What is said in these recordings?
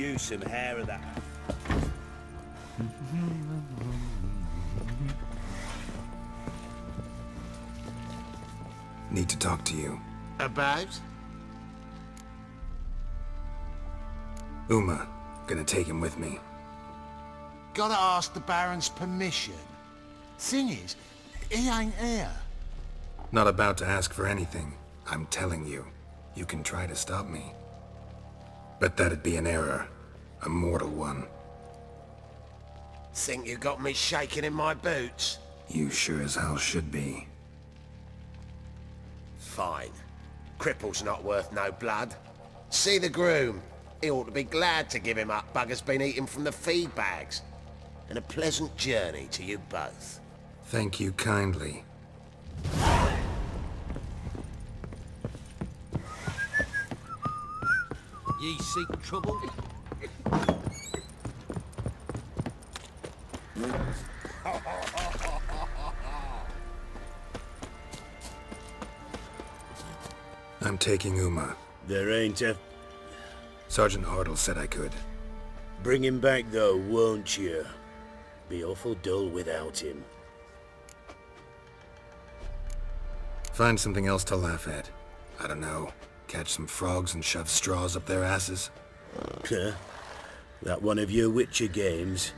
use some hair of that. Need to talk to you. About? Uma. Gonna take him with me. Gotta ask the Baron's permission. Thing is, he ain't here. Not about to ask for anything. I'm telling you. You can try to stop me. But that'd be an error. A mortal one. Think you got me shaking in my boots? You sure as hell should be. Fine. Cripple's not worth no blood. See the groom. He ought to be glad to give him up. Bugger's been eating from the feed bags. And a pleasant journey to you both. Thank you kindly. Ye seek trouble? I'm taking Uma. There ain't a... Sergeant Hartle said I could. Bring him back though, won't you? Be awful dull without him. Find something else to laugh at. I don't know. Catch some frogs and shove straws up their asses. Huh? That one of your Witcher games?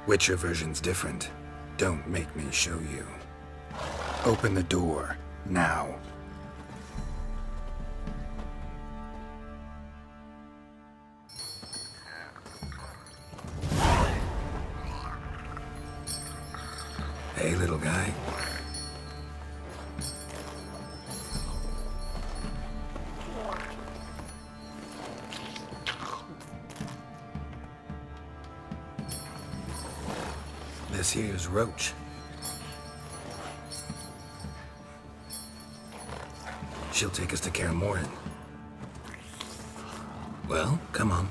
Witcher version's different. Don't make me show you. Open the door. Now. Hey, little guy. This here's Roach. She'll take us to Kaer Morhen. Well, come on.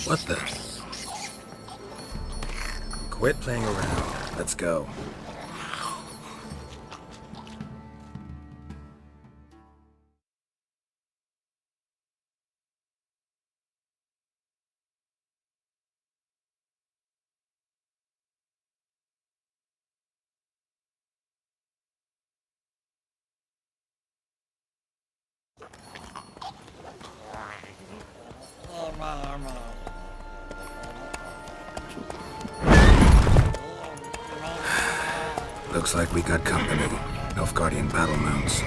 What the? Quit playing around. Let's go. Looks like we got company. Nilfgaardian battle mounts.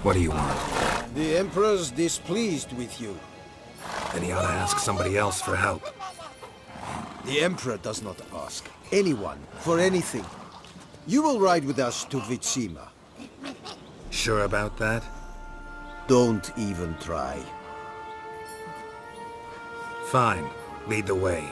What do you want? The Emperor's displeased with you. Then he ought to ask somebody else for help. The Emperor does not ask anyone for anything. You will ride with us to Vitsima. Sure about that? Don't even try. Fine. Lead the way.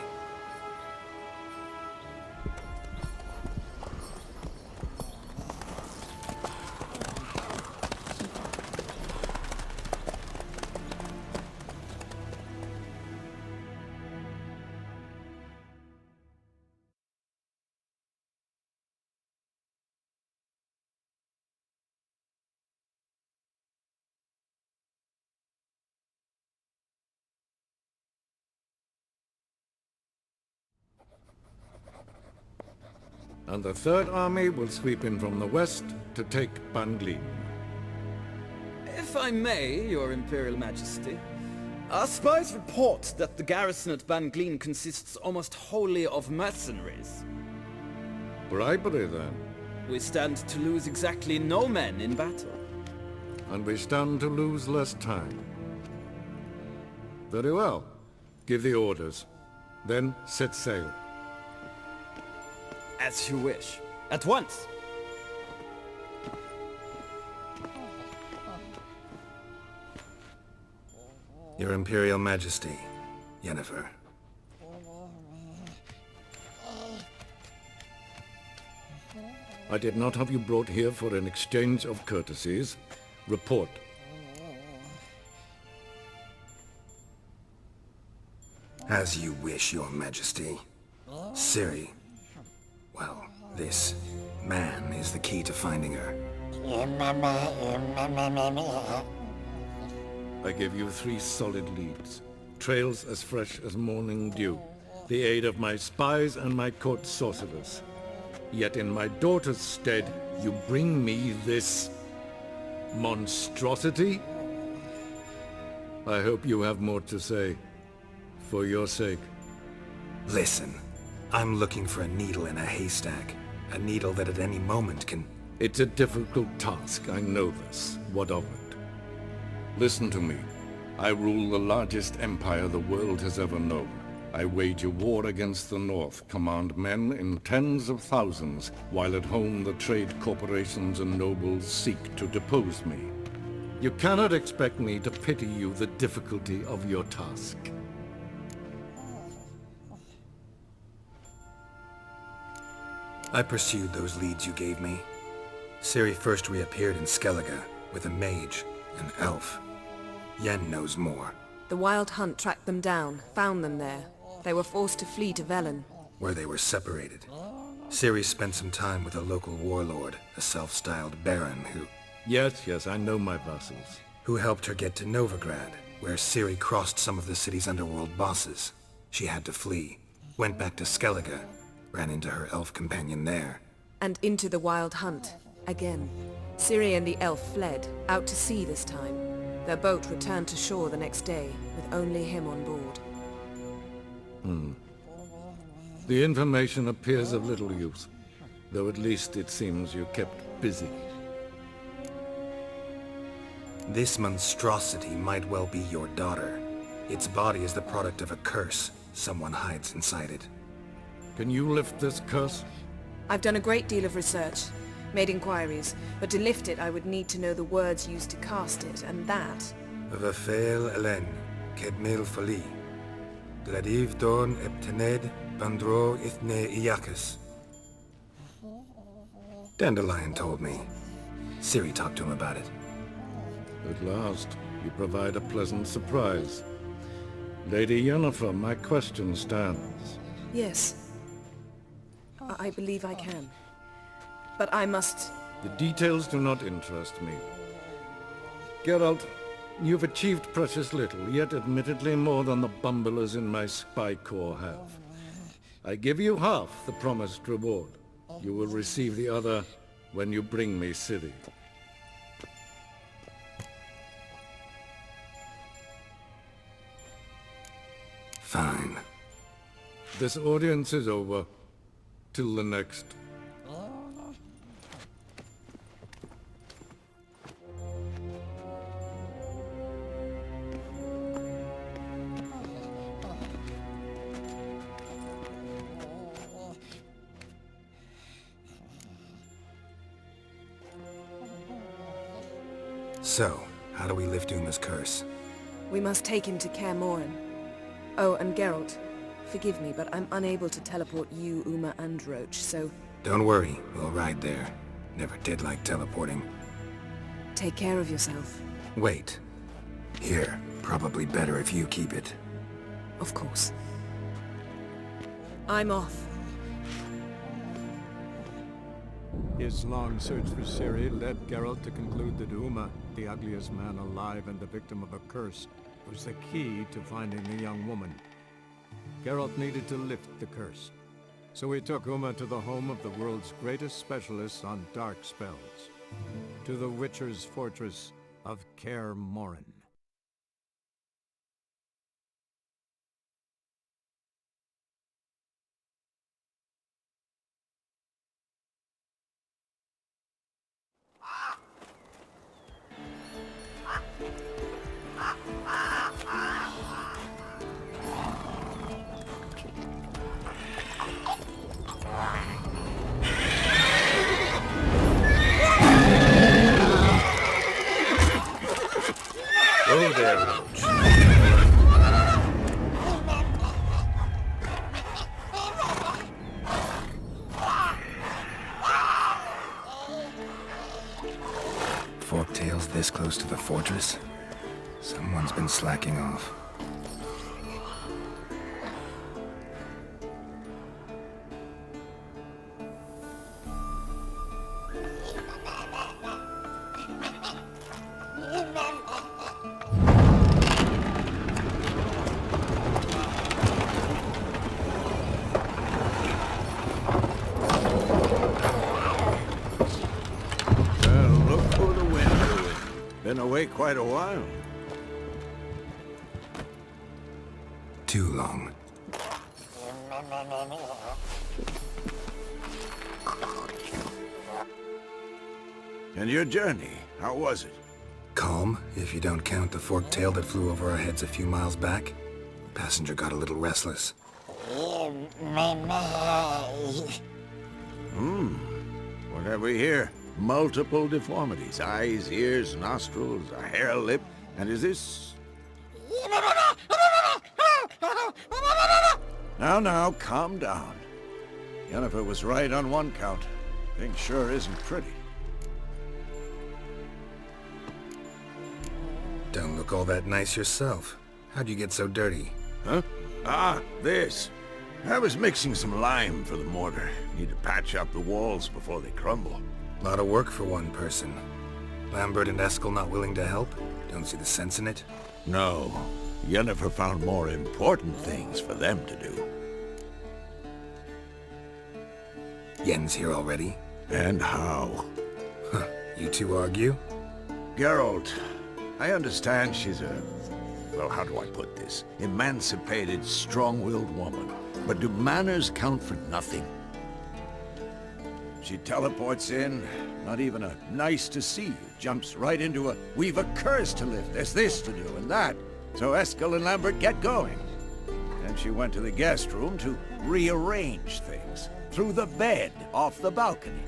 And the Third Army will sweep in from the west to take Banglin. If I may, Your Imperial Majesty, our spies report that the garrison at Banglin consists almost wholly of mercenaries. Bribery, then. We stand to lose exactly no men in battle. And we stand to lose less time. Very well. Give the orders. Then set sail. As you wish. At once! Your Imperial Majesty, Yennefer. I did not have you brought here for an exchange of courtesies. Report. As you wish, Your Majesty. Ciri. Well, this man is the key to finding her. I give you 3 solid leads. Trails as fresh as morning dew. The aid of my spies and my court sorcerers. Yet in my daughter's stead, you bring me this monstrosity? I hope you have more to say. For your sake. Listen, I'm looking for a needle in a haystack. A needle that at any moment can... It's a difficult task, I know this. What of it? Listen to me. I rule the largest empire the world has ever known. I wage a war against the North, command men in tens of thousands, while at home the trade corporations and nobles seek to depose me. You cannot expect me to pity you the difficulty of your task. I pursued those leads you gave me. Ciri first reappeared in Skellige with a mage, an elf. Yen knows more. The Wild Hunt tracked them down, found them there. They were forced to flee to Velen. Where they were separated. Ciri spent some time with a local warlord, a self-styled baron who... Yes, I know my vassals. Who helped her get to Novigrad, where Ciri crossed some of the city's underworld bosses. She had to flee, went back to Skellige, ran into her elf companion there. And into the Wild Hunt, again. Ciri and the elf fled, out to sea this time. Their boat returned to shore the next day, with only him on board. The information appears of little use, though at least it seems you kept busy. This monstrosity might well be your daughter. Its body is the product of a curse someone hides inside it. Can you lift this curse? I've done a great deal of research, made inquiries, but to lift it I would need to know the words used to cast it, and that... Vafael Elen, Kedmil Fali. Gladiv Dorn Eptened Bandro Ithne Iacus. Dandelion told me. Ciri talked to him about it. At last, you provide a pleasant surprise. Lady Yennefer, my question stands. Yes. I believe I can. But I must... The details do not interest me. Geralt, you've achieved precious little, yet admittedly more than the bumblers in my spy corps have. I give you half the promised reward. You will receive the other when you bring me Ciri. Fine. This audience is over. Till the next. So, how do we lift Uma's curse? We must take him to Kaer Morhen. Oh, and Geralt, forgive me, but I'm unable to teleport you, Uma, and Roach, so... Don't worry, we'll ride there. Never did like teleporting. Take care of yourself. Wait. Here, probably better if you keep it. Of course. I'm off. His long search for Ciri led Geralt to conclude that Uma, the ugliest man alive and the victim of a curse, was the key to finding the young woman. Geralt needed to lift the curse, so he took Uma to the home of the world's greatest specialists on dark spells, to the Witcher's fortress of Kaer Morhen. this close to the fortress? Someone's been slacking off. Been away quite a while. Too long. And your journey, how was it? Calm, if you don't count the Forktail that flew over our heads a few miles back. Passenger got a little restless. What have we here? Multiple deformities. Eyes, ears, nostrils, a hair lip. And is this... Now, calm down. Yennefer was right on one count. Thing sure isn't pretty. Don't look all that nice yourself. How'd you get so dirty? Huh? Ah, this. I was mixing some lime for the mortar. Need to patch up the walls before they crumble. Lot of work for one person. Lambert and Eskel not willing to help? Don't see the sense in it? No. Yennefer found more important things for them to do. Yen's here already? And how? Huh. You two argue? Geralt, I understand she's a... well, how do I put this? Emancipated, strong-willed woman. But do manners count for nothing? She teleports in, not even a nice to see you, jumps right into a, we've a curse to lift, there's this to do and that. So Eskel and Lambert get going. Then she went to the guest room to rearrange things. Through the bed, off the balcony.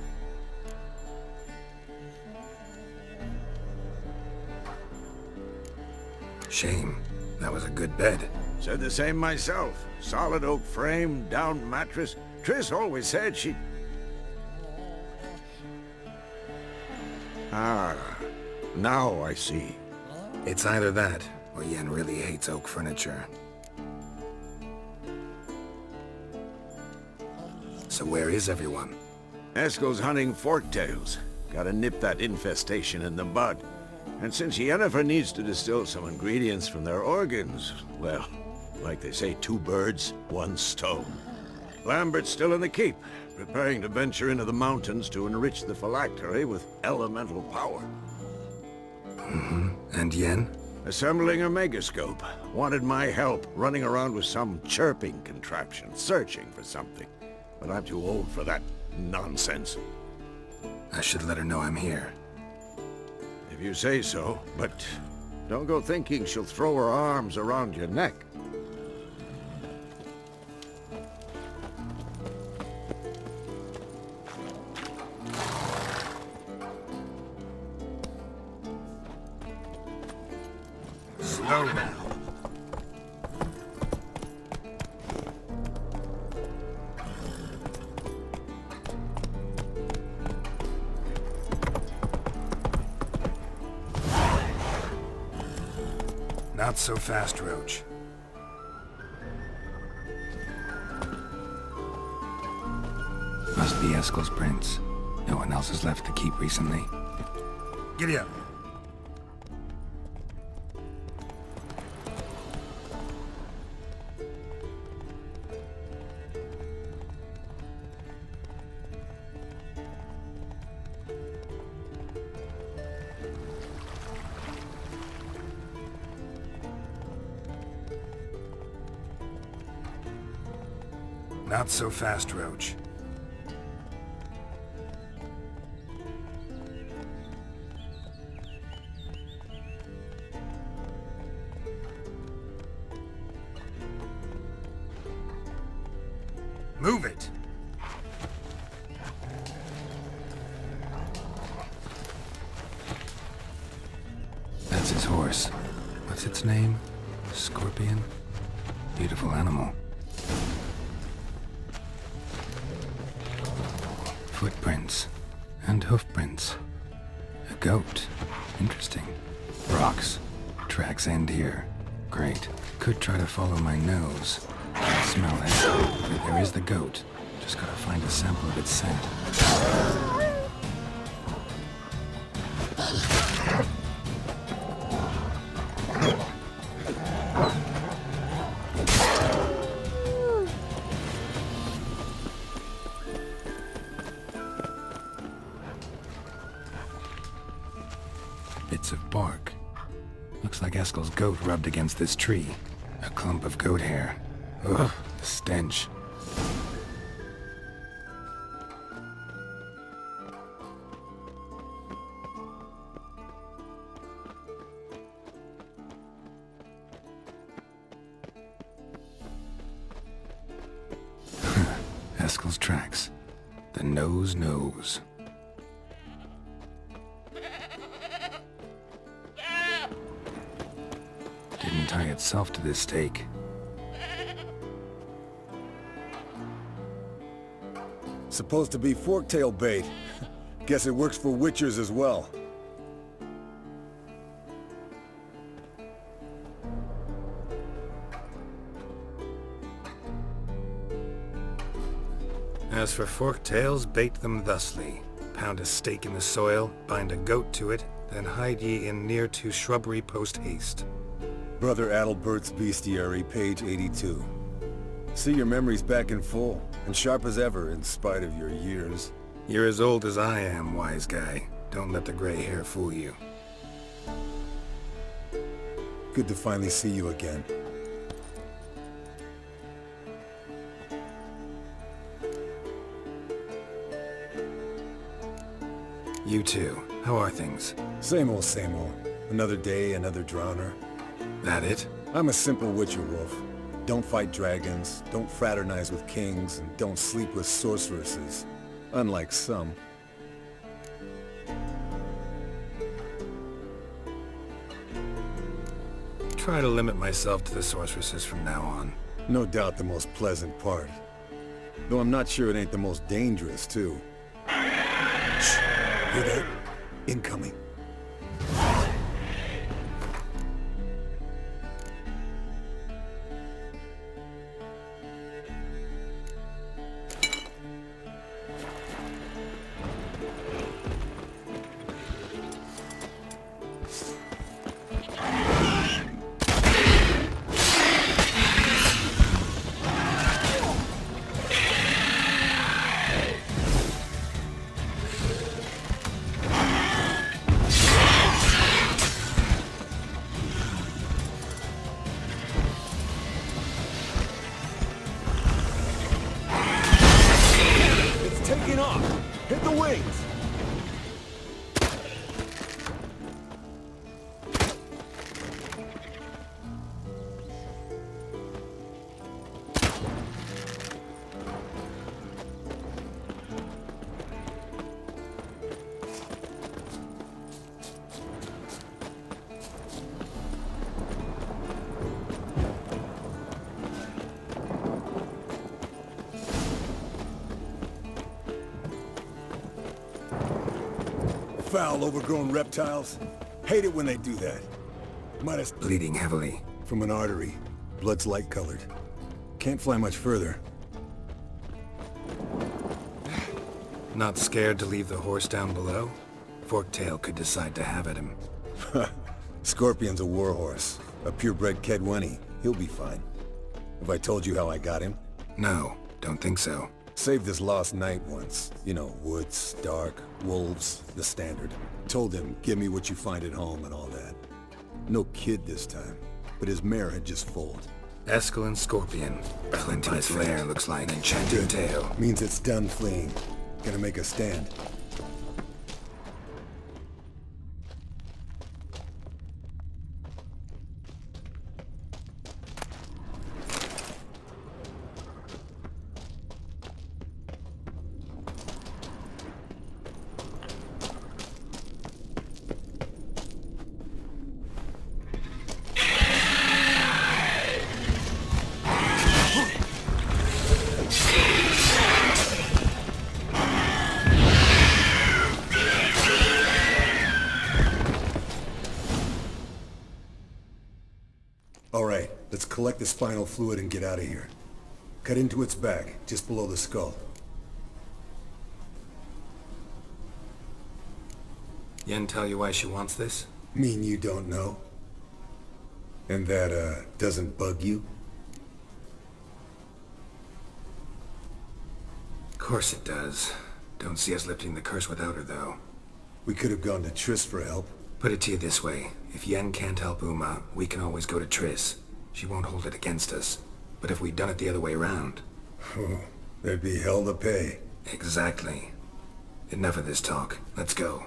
Shame. That was a good bed. Said the same myself. Solid oak frame, down mattress. Triss always said she... Ah, now I see. It's either that, or Yen really hates oak furniture. So where is everyone? Eskel's hunting forktails. Gotta nip that infestation in the bud. And since Yennefer needs to distill some ingredients from their organs, well, like they say, 2 birds, 1 stone. Lambert's still in the keep, preparing to venture into the mountains to enrich the phylactery with elemental power. And Yen? Assembling a megascope. Wanted my help running around with some chirping contraption, searching for something. But I'm too old for that nonsense. I should let her know I'm here. If you say so, but don't go thinking she'll throw her arms around your neck. Slow now. Not so fast, Roach. Must be Eskel's prints. No one else has left the keep recently. Giddy up. Not so fast, Roach. Move it! That's his horse. What's its name? Scorpion? Beautiful animal. Footprints and hoofprints. A goat. Interesting. Rocks. Tracks end here. Great. Could try to follow my nose. I smell it. But there is the goat. Just gotta find a sample of its scent. Bits of bark. Looks like Eskel's goat rubbed against this tree. A clump of goat hair. Ugh, the stench. Eskel's tracks. The nose knows. Didn't tie itself to this stake. Supposed to be Forktail bait. Guess it works for witchers as well. As for Forktails, bait them thusly. Pound a stake in the soil, bind a goat to it, then hide ye in near to shrubbery post-haste. Brother Adalbert's Bestiary, page 82. See your memories back in full, and sharp as ever in spite of your years. You're as old as I am, wise guy. Don't let the gray hair fool you. Good to finally see you again. You too. How are things? Same old, same old. Another day, another drowner. That it? I'm a simple witcher wolf. Don't fight dragons, don't fraternize with kings, and don't sleep with sorceresses. Unlike some. Try to limit myself to the sorceresses from now on. No doubt the most pleasant part. Though I'm not sure it ain't the most dangerous, too. Shh! Hear that? Incoming. Taking off! Hit the wings! Foul, overgrown reptiles. Hate it when they do that. Might have... Bleeding heavily. From an artery. Blood's light-colored. Can't fly much further. Not scared to leave the horse down below? Forktail could decide to have at him. Scorpion's a warhorse. A purebred Kedwenny. He'll be fine. Have I told you how I got him? No, don't think so. Saved his lost knight once. You know, woods, dark, wolves, the standard. Told him, give me what you find at home and all that. No kid this time, but his mare had just foaled. Eskel and Scorpion. Plenty's lair looks like an enchanted tale. Means it's done fleeing. Gonna make a stand. collect the spinal fluid and get out of here. Cut into its back, just below the skull. Yen tell you why she wants this? Mean you don't know? And that, doesn't bug you? Of course it does. Don't see us lifting the curse without her, though. We could have gone to Triss for help. Put it to you this way. If Yen can't help Uma, we can always go to Triss. She won't hold it against us. But if we'd done it the other way around... There'd be hell to pay. Exactly. Enough of this talk. Let's go.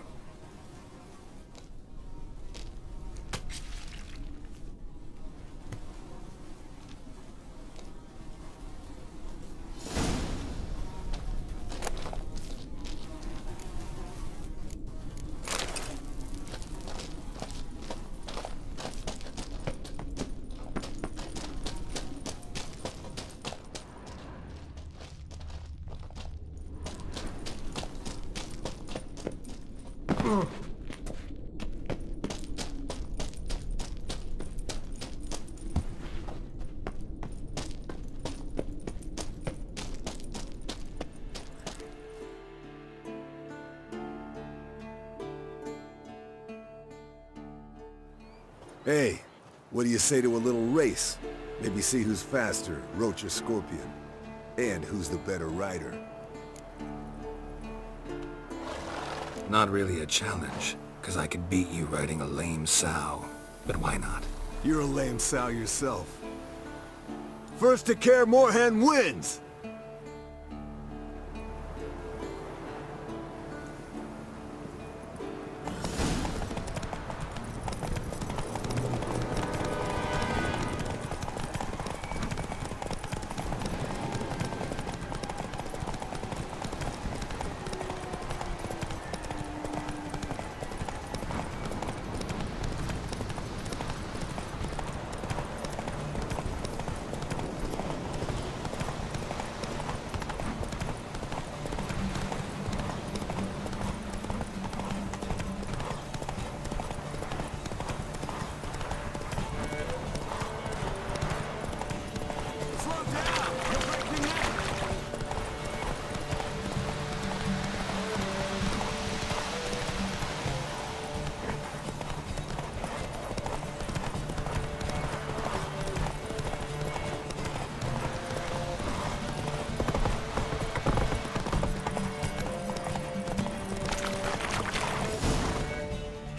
Hey, what do you say to a little race? Maybe see who's faster, Roach or Scorpion. And who's the better rider. Not really a challenge, because I could beat you riding a lame sow. But why not? You're a lame sow yourself. First to Kaer Morhen wins!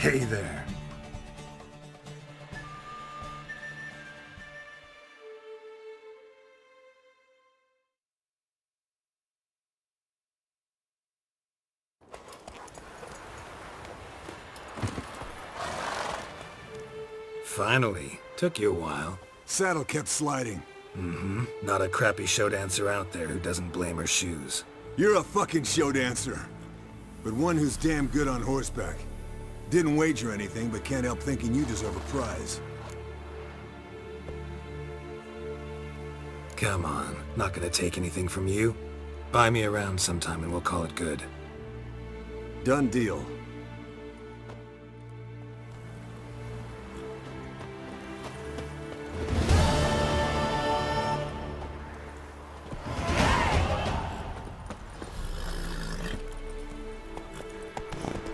Hey there. Finally. Took you a while. Saddle kept sliding. Mm-hmm. Not a crappy show dancer out there who doesn't blame her shoes. You're a fucking show dancer. But one who's damn good on horseback. Didn't wager anything, but can't help thinking you deserve a prize. Come on, not gonna take anything from you. Buy me around sometime and we'll call it good. Done deal.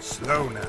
Slow now.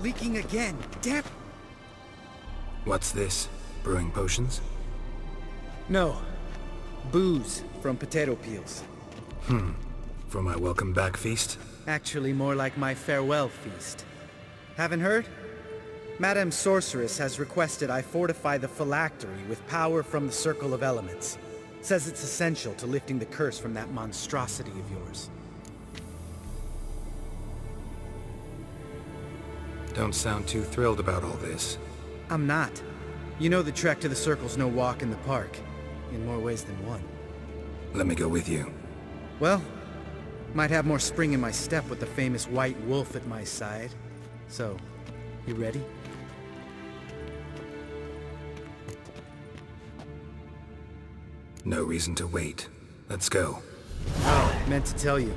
Leaking again. Damn. What's this? Brewing potions? No. Booze from potato peels. For my welcome back feast? Actually, more like my farewell feast. Haven't heard? Madame Sorceress has requested I fortify the phylactery with power from the Circle of Elements. Says it's essential to lifting the curse from that monstrosity of yours. Don't sound too thrilled about all this. I'm not. You know the trek to the Circle's no walk in the park. In more ways than one. Let me go with you. Well, might have more spring in my step with the famous White Wolf at my side. So, you ready? No reason to wait. Let's go. Oh, meant to tell you.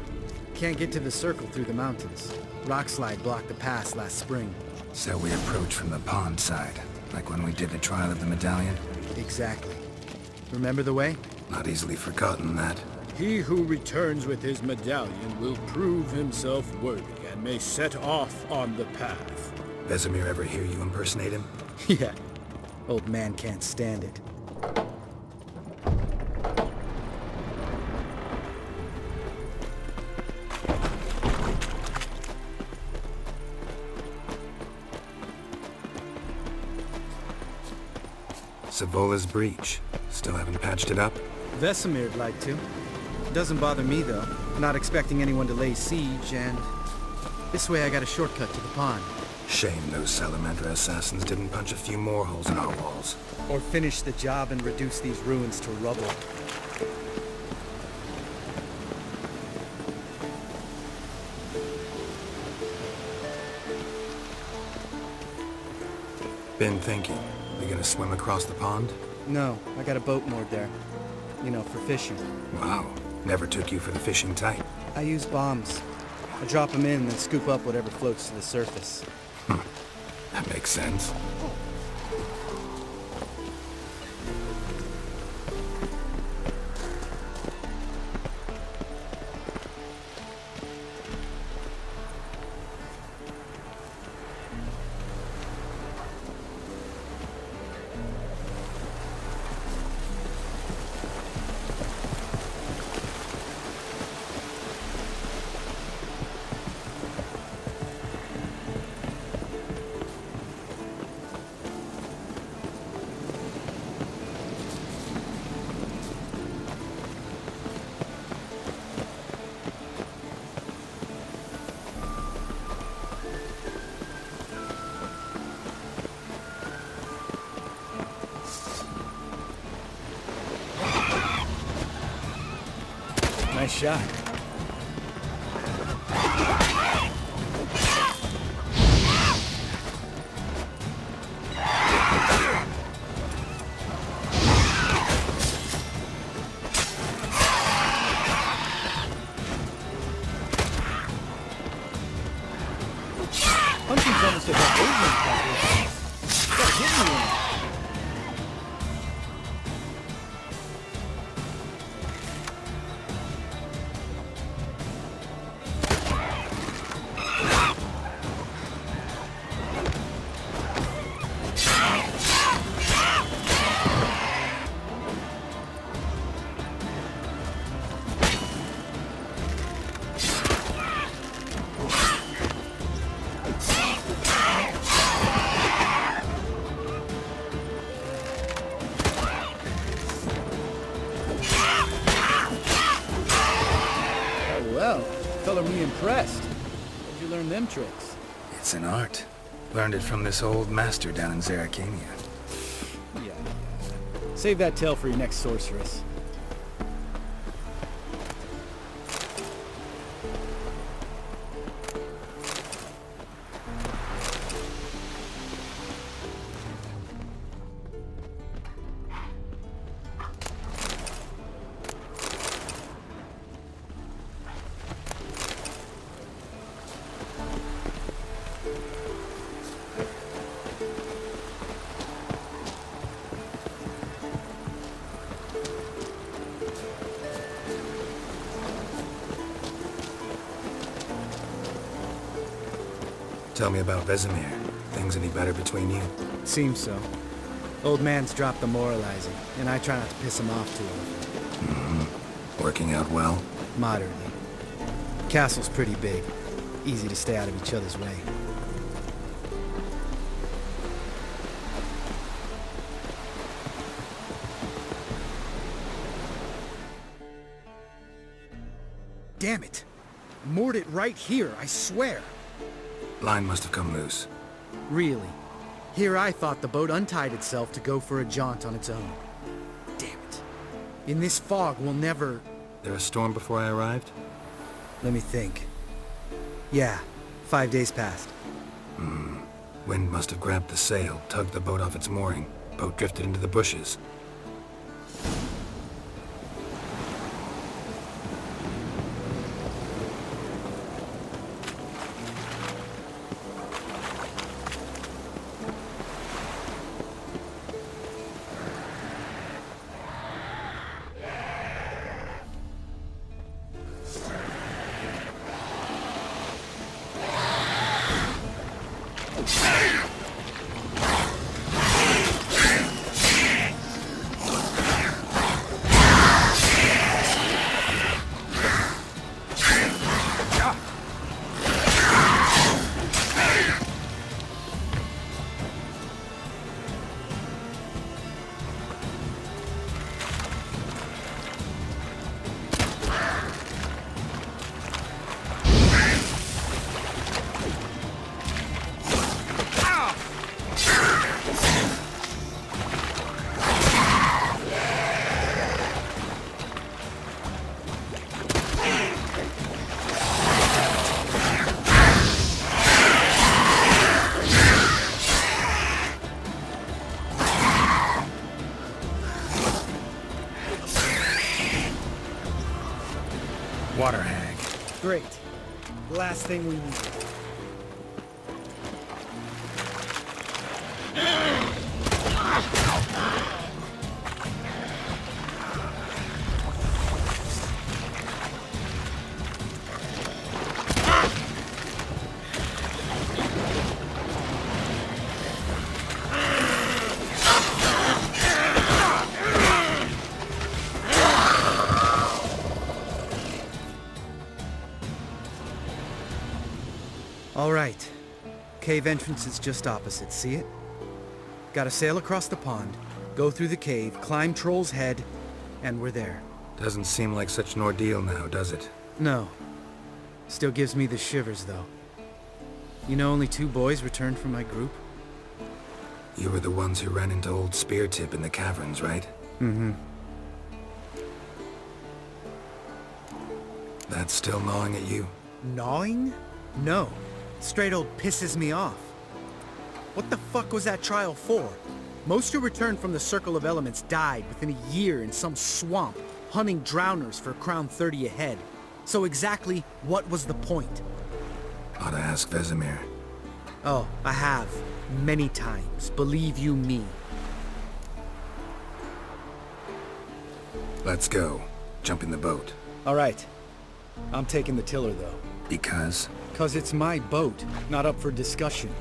Can't get to the Circle through the mountains. Rockslide blocked the pass last spring. So we approach from the pond side, like when we did the trial of the medallion? Exactly. Remember the way? Not easily forgotten, that. He who returns with his medallion will prove himself worthy and may set off on the path. Vesemir ever hear you impersonate him? Yeah. Old man can't stand it. Savola's breach. Still haven't patched it up? Vesemir'd like to. Doesn't bother me, though. Not expecting anyone to lay siege, and... this way I got a shortcut to the pond. Shame those Salamander assassins didn't punch a few more holes in our walls. Or finish the job and reduce these ruins to rubble. Been thinking. We gonna swim across the pond? No, I got a boat moored there. You know, for fishing. Wow. Never took you for the fishing type. I use bombs. I drop them in, then scoop up whatever floats to the surface. That makes sense. Nice shot. Hunting's almost a barbarian practice. Stop hitting me. Color me impressed. Where'd you learn them tricks? It's an art. Learned it from this old master down in Zerrikania. Yeah. Save that tale for your next sorceress. Tell me about Vesemir. Things any better between you? Seems so. Old man's dropped the moralizing, and I try not to piss him off too often. Mm-hmm. Working out well? Moderately. Castle's pretty big. Easy to stay out of each other's way. Damn it! Moored it right here, I swear! Line must have come loose. Really? Here I thought the boat untied itself to go for a jaunt on its own. Damn it. In this fog, we'll never... There a storm before I arrived? Let me think. Yeah, 5 days passed. Wind must have grabbed the sail, tugged the boat off its mooring. Boat drifted into the bushes. Water hag. Great. Last thing we need. All right. Cave entrance is just opposite, see it? Gotta sail across the pond, go through the cave, climb Troll's Head, and we're there. Doesn't seem like such an ordeal now, does it? No. Still gives me the shivers, though. You know only 2 boys returned from my group? You were the ones who ran into old Speartip in the caverns, right? Mm-hmm. That's still gnawing at you? Gnawing? No. Straight old pisses me off. What the fuck was that trial for? Most who returned from the Circle of Elements died within a year in some swamp, hunting drowners for Crown 30 a head. So exactly what was the point? Ought to ask Vesemir. Oh, I have. Many times. Believe you me. Let's go. Jump in the boat. All right. I'm taking the tiller, though. Because? 'Cause it's my boat, not up for discussion.